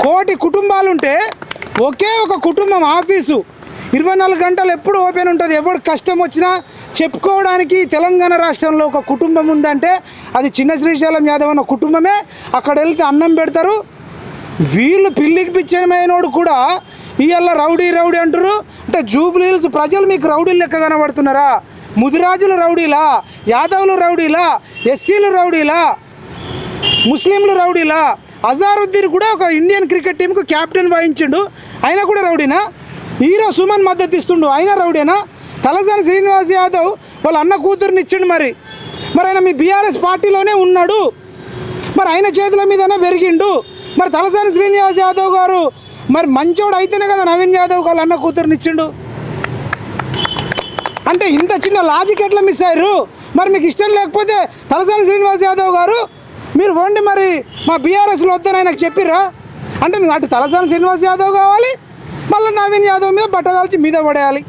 కోటి కుటుంబాలుంటే ఒకే ఒక కుటుంబం ఆఫీసు 24 గంటలు ఎప్పుడు ఓపెన్ ఉంటుంది. ఎవరు కష్టం వచ్చినా చెప్పుకోవడానికి తెలంగాణ రాష్ట్రంలో ఒక కుటుంబం ఉందంటే అది చిన్న శ్రీశైలం యాదవ్ అన్న కుటుంబమే. అక్కడ వెళ్తే అన్నం పెడతారు. వీళ్ళు పిల్లికి పిచ్చమైనోడు కూడా ఇవాళ రౌడీ రౌడీ అంటారు. అంటే జూబ్లీ హిల్స్ ప్రజలు మీకు రౌడీలు లెక్క కనబడుతున్నారా? ముదిరాజులు రౌడీలా, యాదవులు రౌడీలా, ఎస్సీలు రౌడీలా, ముస్లింలు రౌడీలా? అజారుద్దీన్ కూడా ఒక ఇండియన్ క్రికెట్ టీంకు క్యాప్టెన్ వహించిండు, అయినా కూడా రౌడీనా? హీరో సుమన్ మద్దతు ఇస్తుండు, అయినా రౌడీనా? తలసాని శ్రీనివాస్ యాదవ్ వాళ్ళ అన్న కూతురుని ఇచ్చిండు. మరి ఆయన మీ బీఆర్ఎస్ పార్టీలోనే ఉన్నాడు, మరి ఆయన చేతుల మీదనే పెరిగిండు. మరి తలసాని శ్రీనివాస్ యాదవ్ గారు మరి మంచోడు అయితేనే కదా నవీన్ యాదవ్ వాళ్ళ అన్న కూతురుని ఇచ్చిండు. అంటే ఇంత చిన్న లాజిక్ ఎట్లా మిస్ అయ్యారు? మరి మీకు ఇష్టం లేకపోతే తలసాని శ్రీనివాస్ యాదవ్ గారు మీరు వండి మరి మా బీఆర్ఎస్లో వద్దని ఆయనకు చెప్పిర్రా? అంటే అటు తలసాని శ్రీనివాస్ యాదవ్ కావాలి, మళ్ళీ నవీన్ యాదవ్ మీద బట్టగాల్చి మీద పడేయాలి.